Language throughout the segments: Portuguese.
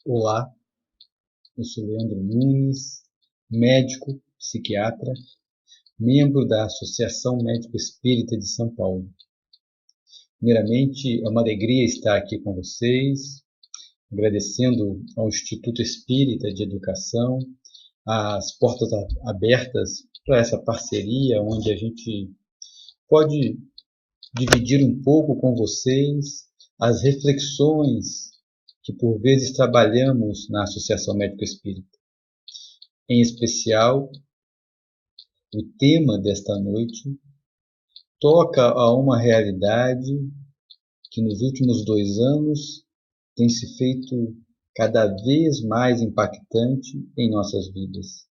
Olá, eu sou Leandro Nunes, médico, psiquiatra, membro da Associação Médico Espírita de São Paulo. Primeiramente, é uma alegria estar aqui com vocês, agradecendo ao Instituto Espírita de Educação as portas abertas para essa parceria, onde a gente pode dividir um pouco com vocês as reflexões que por vezes trabalhamos na Associação Médico Espírita. Em especial, o tema desta noite toca a uma realidade que nos últimos 2 anos tem se feito cada vez mais impactante em nossas vidas.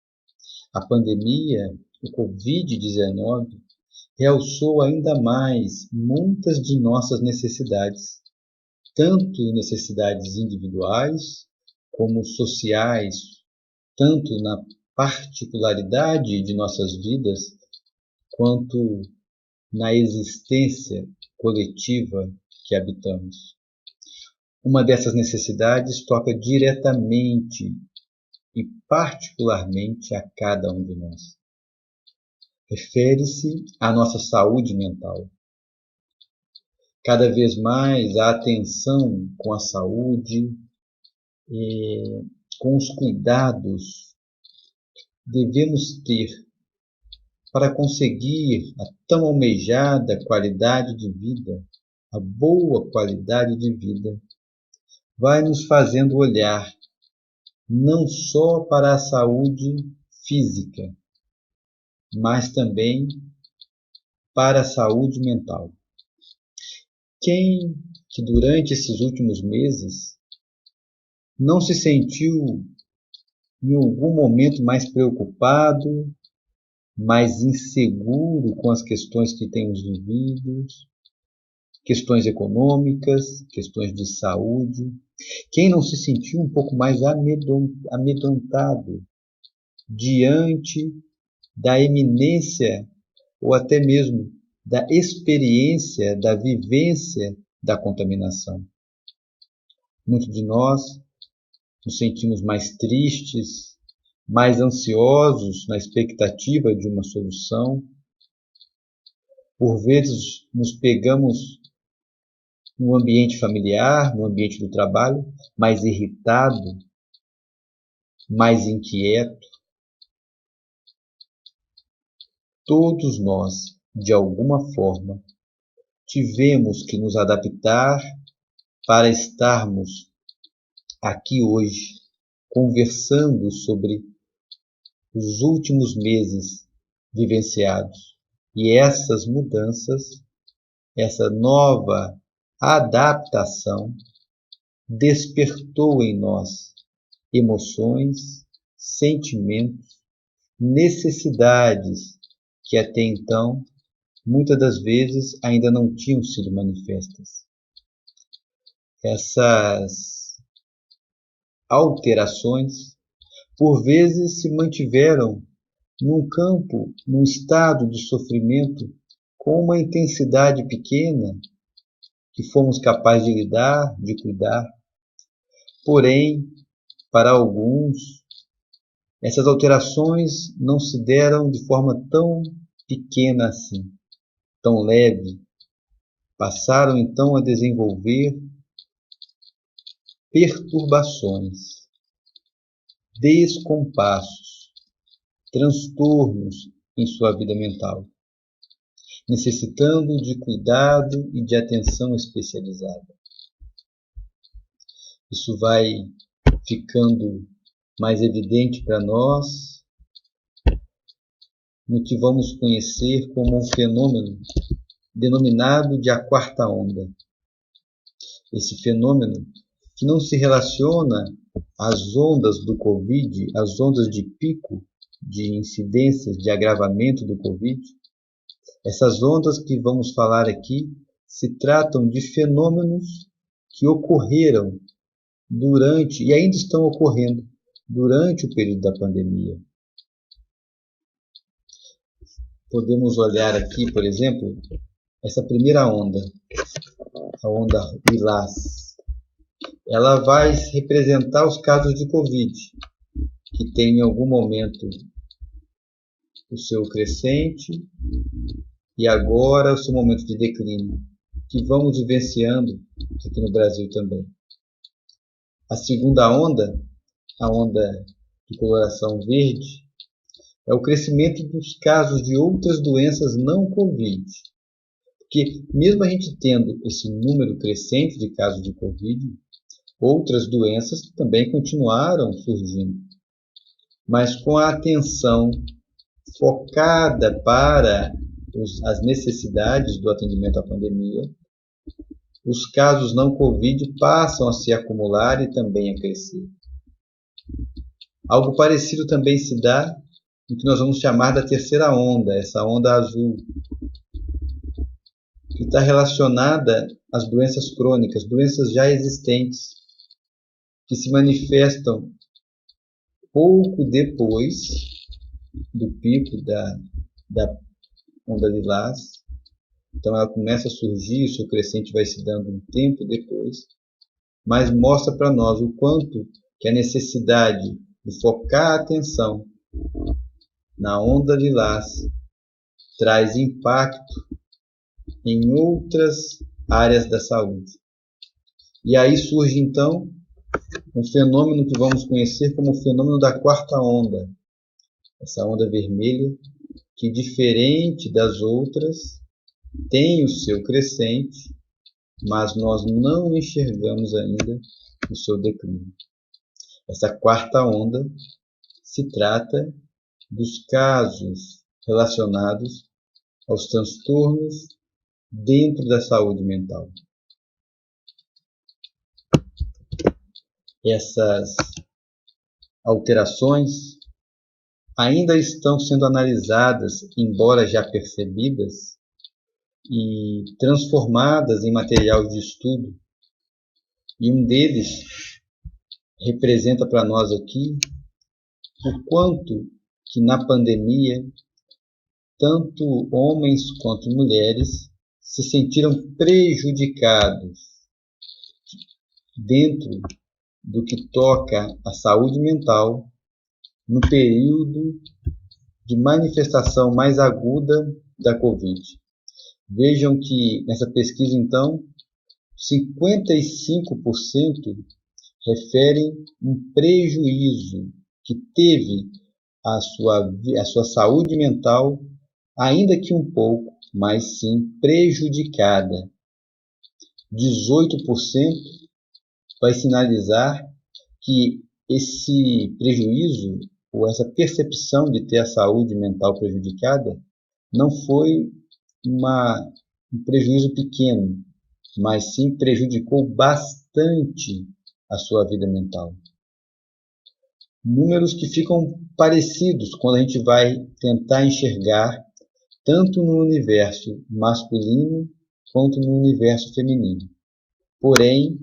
A pandemia, o Covid-19, realçou ainda mais muitas de nossas necessidades, tanto necessidades individuais como sociais, tanto na particularidade de nossas vidas, quanto na existência coletiva que habitamos. Uma dessas necessidades toca diretamente e particularmente a cada um de nós. Refere-se à nossa saúde mental. Cada vez mais a atenção com a saúde e com os cuidados devemos ter para conseguir a tão almejada qualidade de vida, a boa qualidade de vida, vai nos fazendo olhar não só para a saúde física, mas também para a saúde mental. Quem que durante esses últimos meses não se sentiu em algum momento mais preocupado, mais inseguro com as questões que temos vivido, questões econômicas, questões de saúde? Quem não se sentiu um pouco mais amedrontado diante da iminência ou até mesmo da experiência, da vivência da contaminação? Muitos de nós nos sentimos mais tristes, mais ansiosos na expectativa de uma solução. Por vezes nos pegamos no ambiente familiar, no ambiente do trabalho, mais irritado, mais inquieto. Todos nós, de alguma forma, tivemos que nos adaptar para estarmos aqui hoje, conversando sobre os últimos meses vivenciados. E essas mudanças, essa nova adaptação, despertou em nós emoções, sentimentos, necessidades que até então, muitas das vezes, ainda não tinham sido manifestas. Essas alterações, por vezes, se mantiveram num campo, num estado de sofrimento com uma intensidade pequena que fomos capazes de lidar, de cuidar. Porém, para alguns, essas alterações não se deram de forma tão pequena assim, tão leve. Passaram então a desenvolver perturbações, descompassos, transtornos em sua vida mental, necessitando de cuidado e de atenção especializada. Isso vai ficando mais evidente para nós no que vamos conhecer como um fenômeno denominado de a quarta onda. Esse fenômeno que não se relaciona às ondas do Covid, às ondas de pico de incidências, de agravamento do Covid. Essas ondas que vamos falar aqui se tratam de fenômenos que ocorreram durante, e ainda estão ocorrendo, durante o período da pandemia. Podemos olhar aqui, por exemplo, essa primeira onda, a onda lilás. ela vai representar os casos de Covid, que tem em algum momento o seu crescente e agora o seu momento de declínio, que vamos vivenciando aqui no Brasil também. A segunda onda, a onda de coloração verde, é o crescimento dos casos de outras doenças não Covid. Porque mesmo a gente tendo esse número crescente de casos de Covid, outras doenças também continuaram surgindo. Mas com a atenção focada para as necessidades do atendimento à pandemia, os casos não Covid passam a se acumular e também a crescer. Algo parecido também se dá no que nós vamos chamar da terceira onda, essa onda azul, que está relacionada às doenças crônicas, doenças já existentes, que se manifestam pouco depois do pico da onda lilás. Então ela começa a surgir, o seu crescente vai se dando um tempo depois, mas mostra para nós o quanto que a necessidade de focar a atenção na onda lilás traz impacto em outras áreas da saúde. E aí surge então um fenômeno que vamos conhecer como o fenômeno da quarta onda, essa onda vermelha, que diferente das outras, tem o seu crescente, mas nós não enxergamos ainda o seu declínio. Essa quarta onda se trata dos casos relacionados aos transtornos dentro da saúde mental. Essas alterações ainda estão sendo analisadas, embora já percebidas, e transformadas em material de estudo. E um deles representa para nós aqui o quanto que na pandemia, tanto homens quanto mulheres se sentiram prejudicados dentro do que toca à saúde mental no período de manifestação mais aguda da Covid. Vejam que nessa pesquisa, então, 55% referem um prejuízo que teve a sua saúde mental, ainda que um pouco, mas sim prejudicada. 18% vai sinalizar que esse prejuízo ou essa percepção de ter a saúde mental prejudicada não foi um prejuízo pequeno, mas sim prejudicou bastante a sua vida mental. Números que ficam parecidos quando a gente vai tentar enxergar tanto no universo masculino quanto no universo feminino. Porém,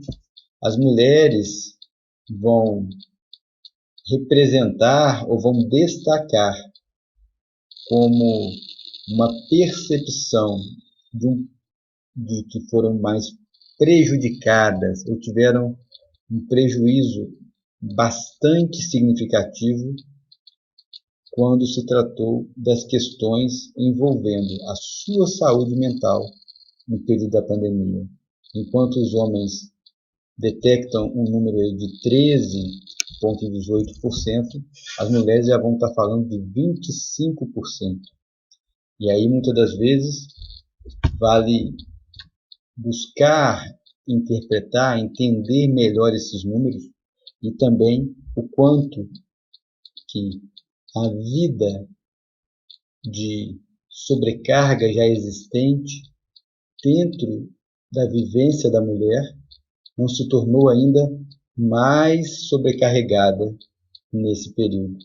as mulheres vão representar ou vão destacar como uma percepção de que foram mais prejudicadas ou tiveram um prejuízo bastante significativo quando se tratou das questões envolvendo a sua saúde mental no período da pandemia. Enquanto os homens detectam um número de 13,18%, as mulheres já vão estar falando de 25%. E aí, muitas das vezes, vale buscar interpretar, entender melhor esses números e também o quanto que a vida de sobrecarga já existente dentro da vivência da mulher não se tornou ainda mais sobrecarregada nesse período,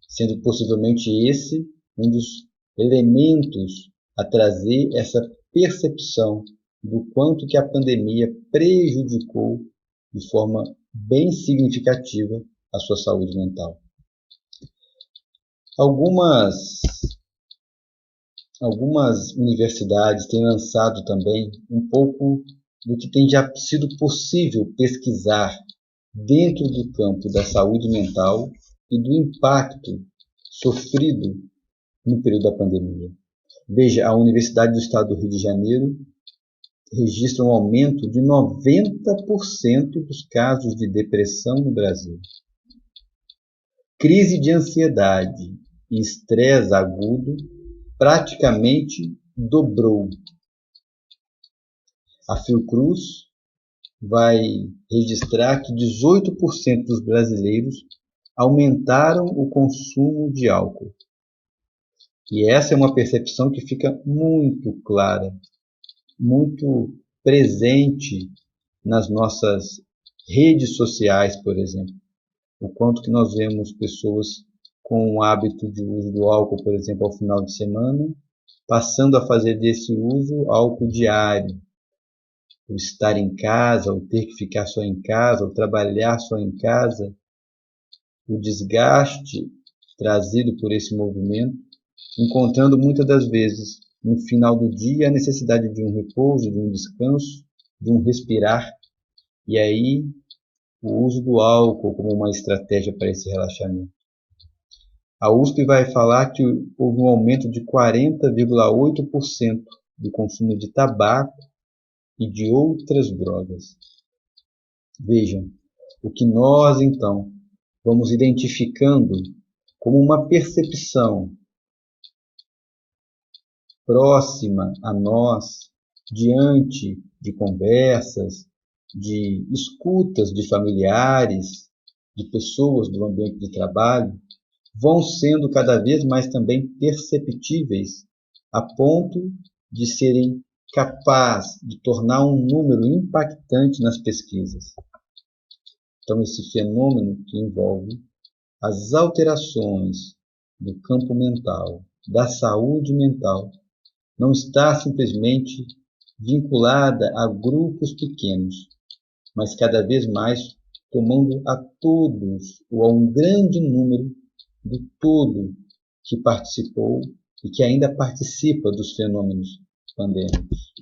sendo possivelmente esse um dos elementos a trazer essa percepção do quanto que a pandemia prejudicou de forma bem significativa a sua saúde mental. Algumas universidades têm lançado também um pouco do que tem já sido possível pesquisar dentro do campo da saúde mental e do impacto sofrido no período da pandemia. Veja, a Universidade do Estado do Rio de Janeiro registra um aumento de 90% dos casos de depressão no Brasil. Crise de ansiedade e estresse agudo praticamente dobrou. A Fiocruz vai registrar que 18% dos brasileiros aumentaram o consumo de álcool. E essa é uma percepção que fica muito clara, muito presente nas nossas redes sociais, por exemplo. O quanto que nós vemos pessoas com o hábito de uso do álcool, por exemplo, ao final de semana, passando a fazer desse uso álcool diário. O estar em casa, ou ter que ficar só em casa, ou trabalhar só em casa, o desgaste trazido por esse movimento, encontrando muitas das vezes, no final do dia, a necessidade de um repouso, de um descanso, de um respirar, e aí o uso do álcool como uma estratégia para esse relaxamento. A USP vai falar que houve um aumento de 40,8% do consumo de tabaco e de outras drogas. Vejam, o que nós, então, vamos identificando como uma percepção próxima a nós, diante de conversas, de escutas de familiares, de pessoas do ambiente de trabalho, vão sendo cada vez mais também perceptíveis a ponto de serem capazes de tornar um número impactante nas pesquisas. Então, esse fenômeno que envolve as alterações do campo mental, da saúde mental, não está simplesmente vinculada a grupos pequenos, mas cada vez mais tomando a todos, ou a um grande número do todo que participou e que ainda participa dos fenômenos pandêmicos.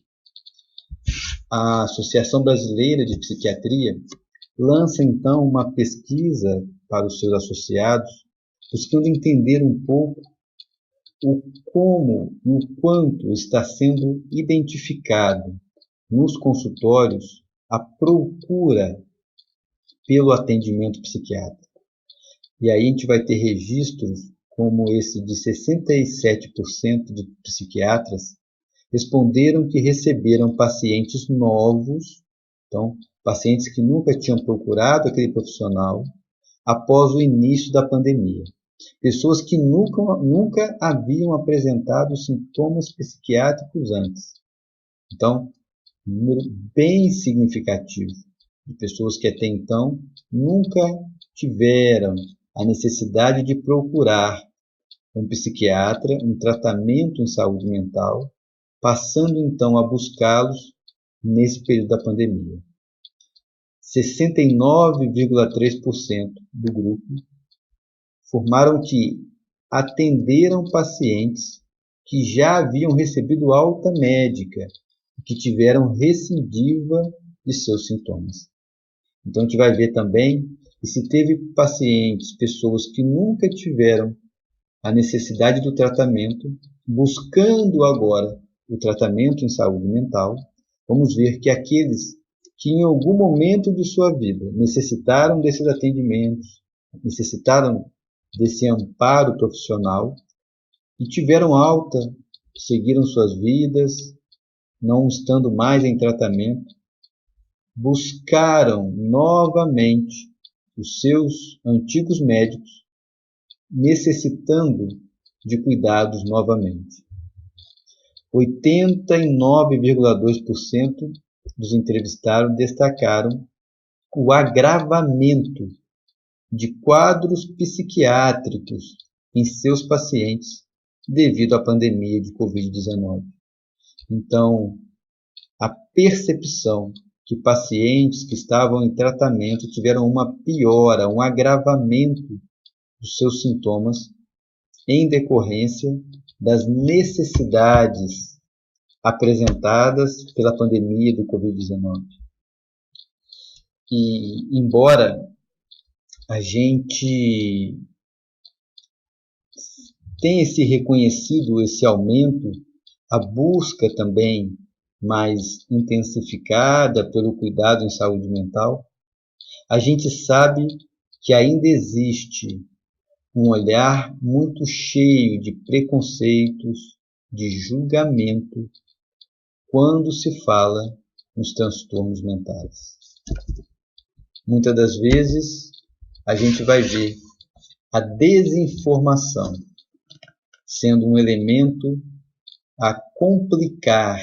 A Associação Brasileira de Psiquiatria lança então uma pesquisa para os seus associados, buscando entender um pouco o como e o quanto está sendo identificado nos consultórios a procura pelo atendimento psiquiátrico. E aí a gente vai ter registros como esse de 67% de psiquiatras responderam que receberam pacientes novos, então pacientes que nunca tinham procurado aquele profissional após o início da pandemia. Pessoas que nunca haviam apresentado sintomas psiquiátricos antes. Então, um número bem significativo de pessoas que até então nunca tiveram a necessidade de procurar um psiquiatra, um tratamento em saúde mental, passando então a buscá-los nesse período da pandemia. 69,3% do grupo informaram que atenderam pacientes que já haviam recebido alta médica e que tiveram recidiva de seus sintomas. Então a gente vai ver também que se teve pacientes, pessoas que nunca tiveram a necessidade do tratamento, buscando agora o tratamento em saúde mental, vamos ver que aqueles que em algum momento de sua vida necessitaram desses atendimentos, necessitaram desse amparo profissional e tiveram alta, seguiram suas vidas, não estando mais em tratamento, buscaram novamente os seus antigos médicos, necessitando de cuidados novamente. 89,2% dos entrevistados destacaram o agravamento de quadros psiquiátricos em seus pacientes devido à pandemia de Covid-19. Então, a percepção que pacientes que estavam em tratamento tiveram uma piora, um agravamento dos seus sintomas em decorrência das necessidades apresentadas pela pandemia do Covid-19. E, embora a gente tenha reconhecido esse aumento, a busca também mais intensificada pelo cuidado em saúde mental, a gente sabe que ainda existe um olhar muito cheio de preconceitos, de julgamento, quando se fala nos transtornos mentais. Muitas das vezes, a gente vai ver a desinformação sendo um elemento a complicar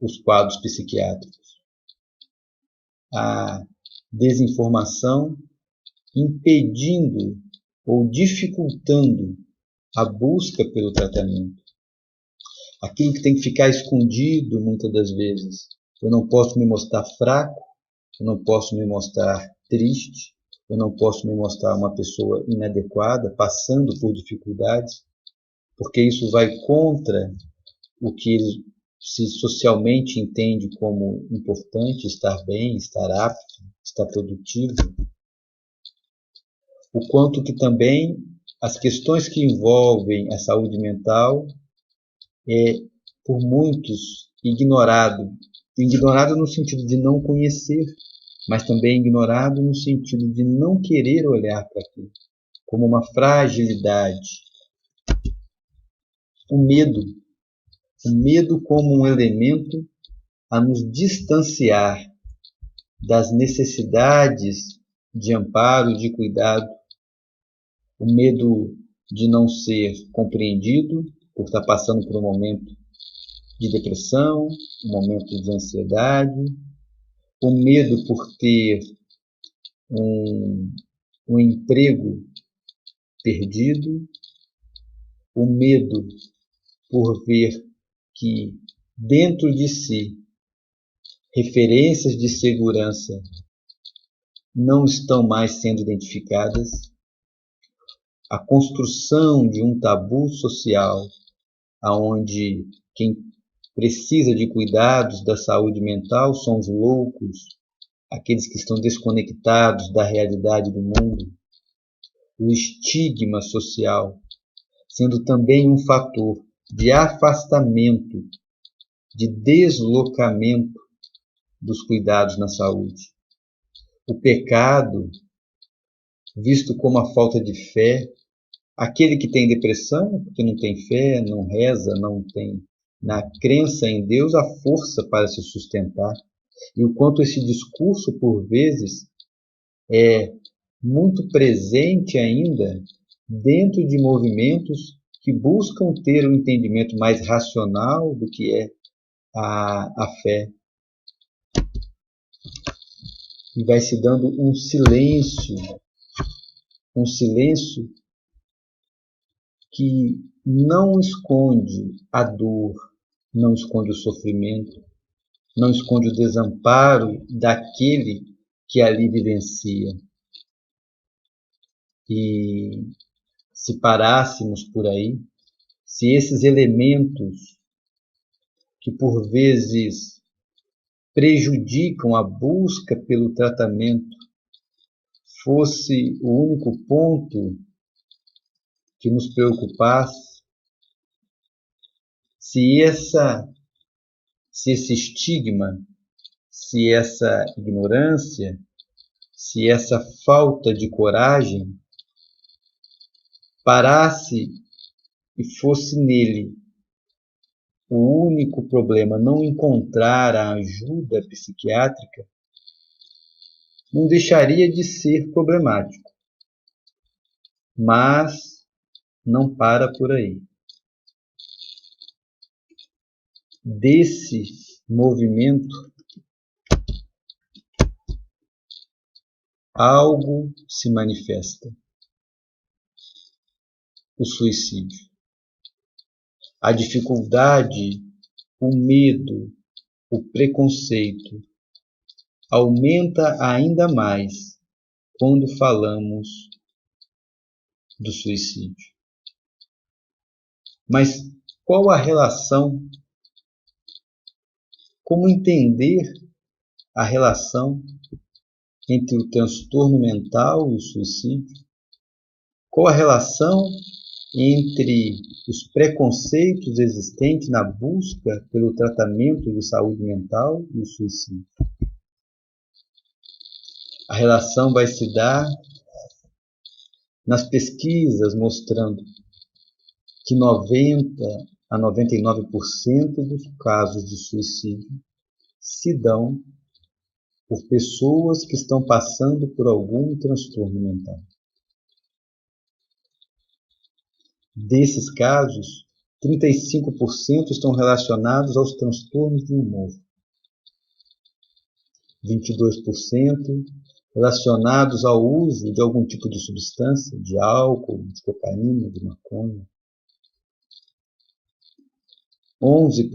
os quadros psiquiátricos. A desinformação impedindo ou dificultando a busca pelo tratamento. Aquilo que tem que ficar escondido muitas das vezes. Eu não posso me mostrar fraco, eu não posso me mostrar triste, eu não posso me mostrar uma pessoa inadequada, passando por dificuldades, porque isso vai contra o que se socialmente entende como importante, estar bem, estar apto, estar produtivo. O quanto que também as questões que envolvem a saúde mental é, por muitos, ignorado. Ignorado no sentido de não conhecer, mas também ignorado no sentido de não querer olhar para aquilo, como uma fragilidade. O medo como um elemento a nos distanciar das necessidades de amparo, de cuidado, o medo de não ser compreendido por estar passando por um momento de depressão, um momento de ansiedade, o medo por ter um emprego perdido, o medo por ver que dentro de si referências de segurança não estão mais sendo identificadas, a construção de um tabu social aonde quem precisa de cuidados da saúde mental são os loucos, aqueles que estão desconectados da realidade do mundo, o estigma social sendo também um fator de afastamento, de deslocamento dos cuidados na saúde. O pecado, visto como a falta de fé, aquele que tem depressão, porque não tem fé, não reza, não tem na crença em Deus a força para se sustentar. E o quanto esse discurso, por vezes, é muito presente ainda dentro de movimentos que buscam ter um entendimento mais racional do que é a fé. E vai se dando um silêncio que não esconde a dor, não esconde o sofrimento, não esconde o desamparo daquele que ali vivencia. E se parássemos por aí, se esses elementos que por vezes prejudicam a busca pelo tratamento fosse o único ponto que nos preocupasse, se esse estigma, se essa ignorância, se essa falta de coragem parasse e fosse nele o único problema, não encontrar a ajuda psiquiátrica, não deixaria de ser problemático. Mas não para por aí. Desse movimento, algo se manifesta. O suicídio. A dificuldade, o medo, o preconceito aumenta ainda mais quando falamos do suicídio. Mas qual a relação como entender a relação entre o transtorno mental e o suicídio? Qual a relação entre os preconceitos existentes na busca pelo tratamento de saúde mental e o suicídio? A relação vai se dar nas pesquisas mostrando que 90 a 99% dos casos de suicídio se dão por pessoas que estão passando por algum transtorno mental. Desses casos, 35% estão relacionados aos transtornos de humor, 22% relacionados ao uso de algum tipo de substância, de álcool, de cocaína, de maconha, 11%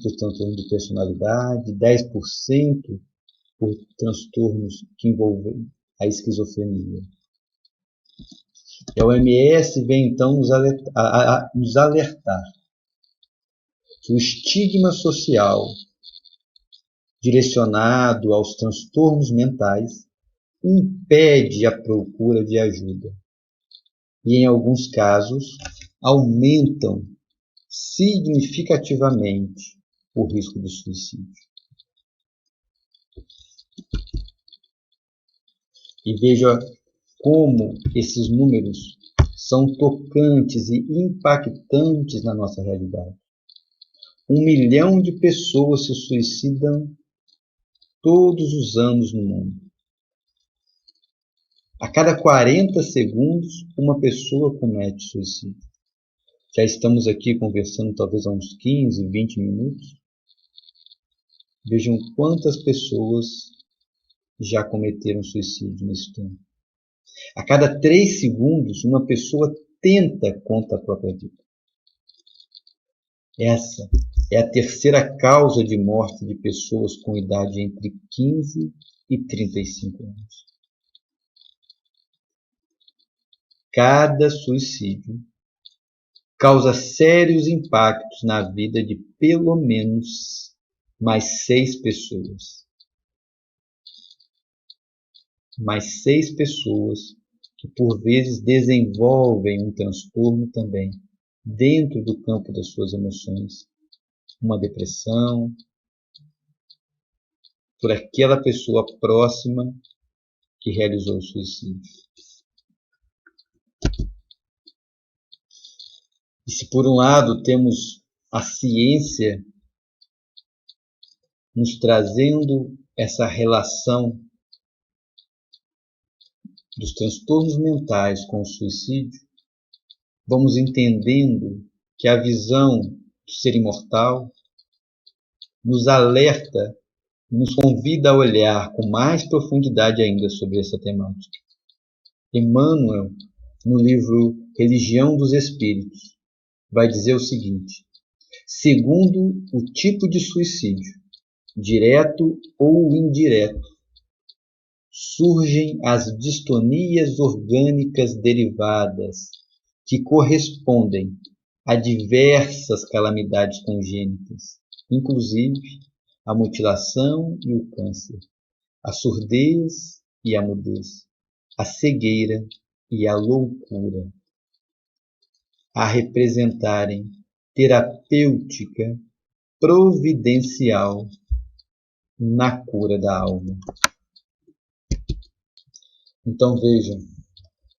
por transtorno de personalidade, 10% por transtornos que envolvem a esquizofrenia. E a OMS vem então nos alertar que o estigma social direcionado aos transtornos mentais impede a procura de ajuda e, em alguns casos, aumentam significativamente o risco de suicídio. E veja como esses números são tocantes e impactantes na nossa realidade. 1 milhão de pessoas se suicidam todos os anos no mundo. A cada 40 segundos, uma pessoa comete suicídio. Já estamos aqui conversando talvez há uns 15, 20 minutos. Vejam quantas pessoas já cometeram suicídio nesse tempo. A cada 3 segundos, uma pessoa tenta contra a própria vida. Essa é a terceira causa de morte de pessoas com idade entre 15 e 35 anos. Cada suicídio causa sérios impactos na vida de pelo menos mais 6 pessoas. Mais 6 pessoas que por vezes desenvolvem um transtorno também dentro do campo das suas emoções, uma depressão, por aquela pessoa próxima que realizou o suicídio. E se por um lado temos a ciência nos trazendo essa relação dos transtornos mentais com o suicídio, vamos entendendo que a visão do ser imortal nos alerta, nos convida a olhar com mais profundidade ainda sobre essa temática. Emmanuel, no livro Religião dos Espíritos, vai dizer o seguinte: segundo o tipo de suicídio, direto ou indireto, surgem as distonias orgânicas derivadas, que correspondem a diversas calamidades congênitas, inclusive a mutilação e o câncer, a surdez e a mudez, a cegueira e a loucura, a representarem terapêutica providencial na cura da alma. Então vejam,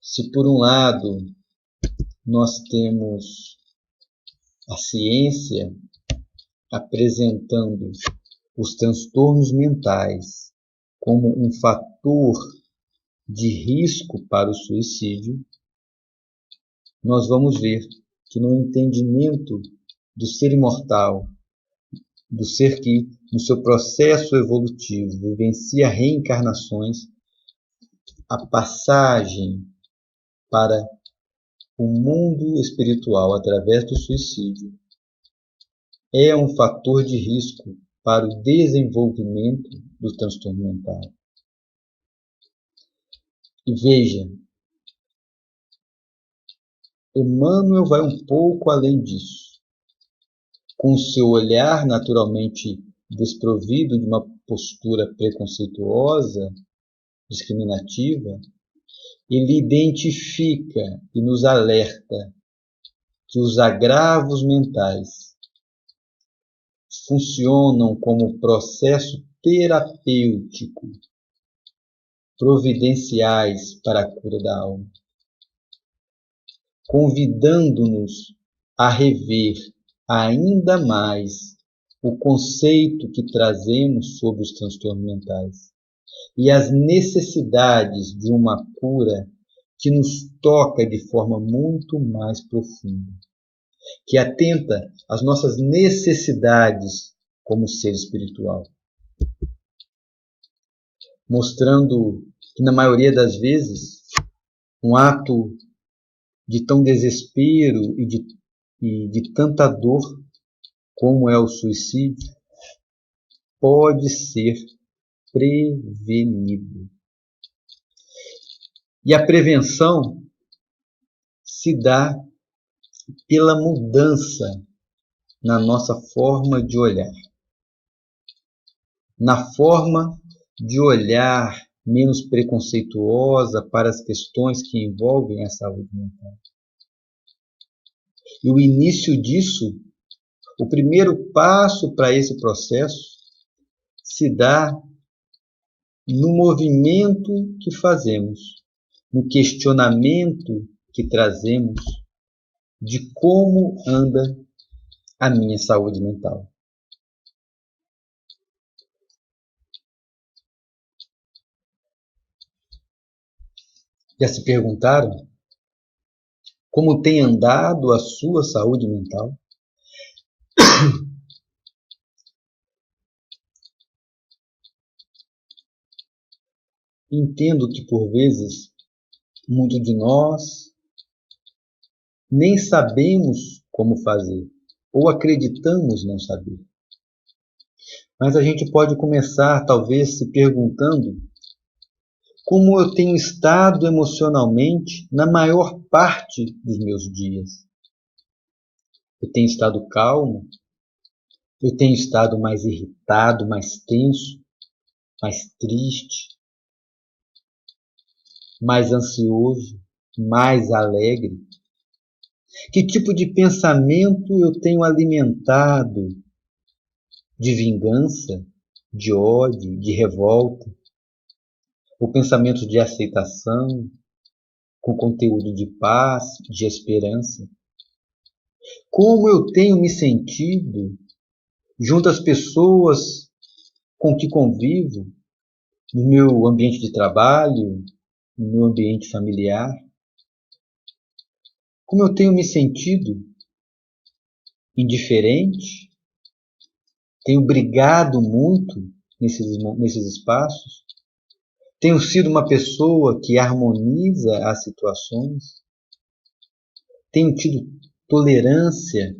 se por um lado nós temos a ciência apresentando os transtornos mentais como um fator de risco para o suicídio, nós vamos ver que no entendimento do ser imortal, do ser que no seu processo evolutivo vivencia reencarnações, a passagem para o mundo espiritual através do suicídio é um fator de risco para o desenvolvimento do transtorno mental. E veja, Emmanuel vai um pouco além disso. Com seu olhar naturalmente desprovido de uma postura preconceituosa, discriminativa, ele identifica e nos alerta que os agravos mentais funcionam como processo terapêutico providenciais para a cura da alma, convidando-nos a rever ainda mais o conceito que trazemos sobre os transtornos mentais e as necessidades de uma cura que nos toca de forma muito mais profunda, que atenta às nossas necessidades como ser espiritual, mostrando que, na maioria das vezes, um ato de tão desespero e de tanta dor como é o suicídio pode ser prevenido. E a prevenção se dá pela mudança na nossa forma de olhar. Na forma de olhar menos preconceituosa para as questões que envolvem a saúde mental. E o início disso, o primeiro passo para esse processo, se dá no movimento que fazemos, no questionamento que trazemos de como anda a minha saúde mental. Já se perguntaram como tem andado a sua saúde mental? Entendo que, por vezes, muitos de nós nem sabemos como fazer, ou acreditamos não saber. Mas a gente pode começar, talvez, se perguntando como eu tenho estado emocionalmente na maior parte dos meus dias. Eu tenho estado calmo? Eu tenho estado mais irritado, mais tenso, mais triste, mais ansioso, mais alegre? Que tipo de pensamento eu tenho alimentado de vingança, de ódio, de revolta? Ou pensamento de aceitação, com conteúdo de paz, de esperança? Como eu tenho me sentido junto às pessoas com que convivo, no meu ambiente de trabalho, no meu ambiente familiar? Como eu tenho me sentido indiferente? Tenho brigado muito nesses espaços? Tenho sido uma pessoa que harmoniza as situações? Tenho tido tolerância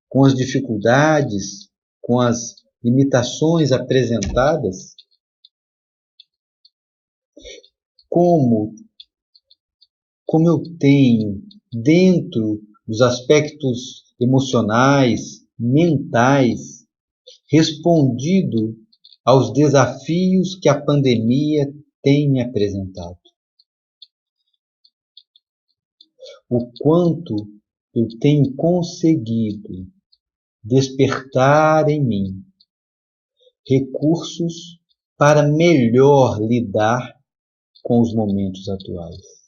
com as dificuldades, com as limitações apresentadas? Como eu tenho, dentro dos aspectos emocionais, mentais, respondido aos desafios que a pandemia tem me apresentado? O quanto eu tenho conseguido despertar em mim recursos para melhor lidar com os momentos atuais.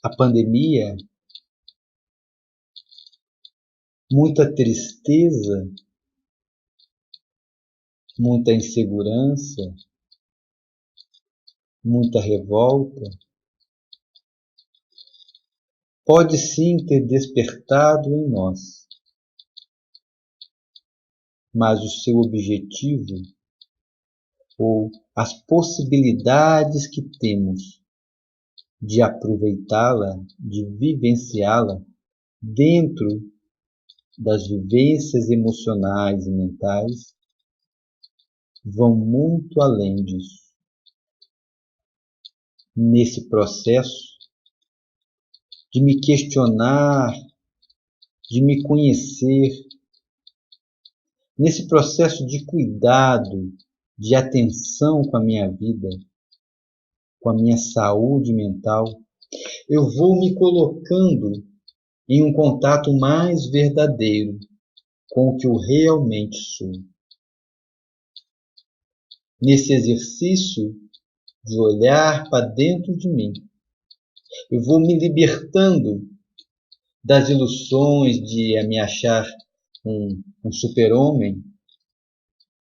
A pandemia, muita tristeza, muita insegurança, muita revolta, pode sim ter despertado em nós, mas o seu objetivo ou as possibilidades que temos de aproveitá-la, de vivenciá-la dentro das vivências emocionais e mentais, vão muito além disso. Nesse processo de me questionar, de me conhecer. Nesse processo de cuidado, de atenção com a minha vida, com a minha saúde mental, eu vou me colocando em um contato mais verdadeiro com o que eu realmente sou. Nesse exercício de olhar para dentro de mim, eu vou me libertando das ilusões de me achar um super-homem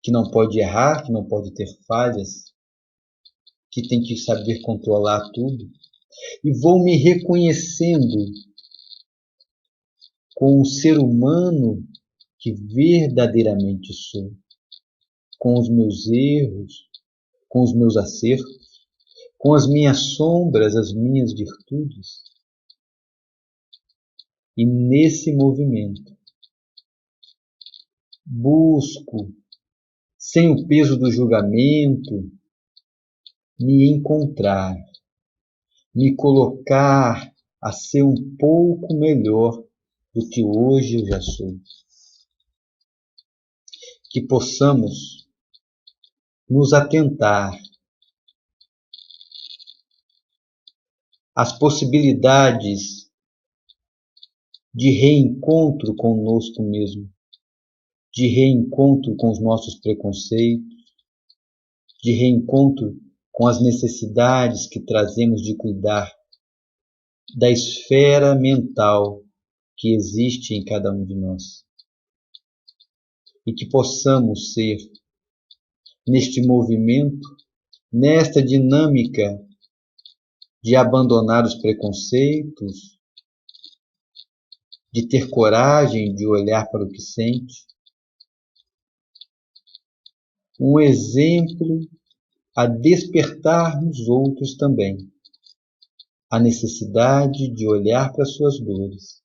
que não pode errar, que não pode ter falhas, que tem que saber controlar tudo. E vou me reconhecendo com o ser humano que verdadeiramente sou, com os meus erros, com os meus acertos, com as minhas sombras, as minhas virtudes. E nesse movimento, busco, sem o peso do julgamento, me encontrar, me colocar a ser um pouco melhor do que hoje eu já sou. Que possamos nos atentar às possibilidades de reencontro conosco mesmo, de reencontro com os nossos preconceitos, de reencontro com as necessidades que trazemos de cuidar da esfera mental que existe em cada um de nós. E que possamos ser, neste movimento, nesta dinâmica de abandonar os preconceitos, de ter coragem de olhar para o que sente, um exemplo a despertar nos outros também a necessidade de olhar para suas dores,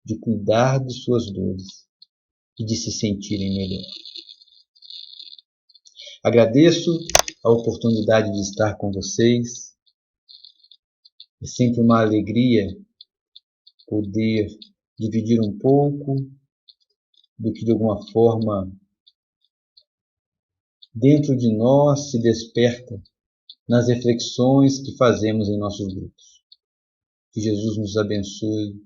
de cuidar de suas dores e de se sentirem melhor. Agradeço a oportunidade de estar com vocês. É sempre uma alegria poder dividir um pouco do que de alguma forma dentro de nós se desperta nas reflexões que fazemos em nossos grupos. Que Jesus nos abençoe,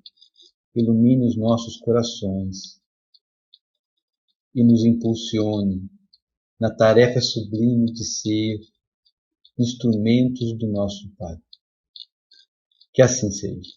ilumine os nossos corações e nos impulsione na tarefa sublime de ser instrumentos do nosso Pai. Que assim seja.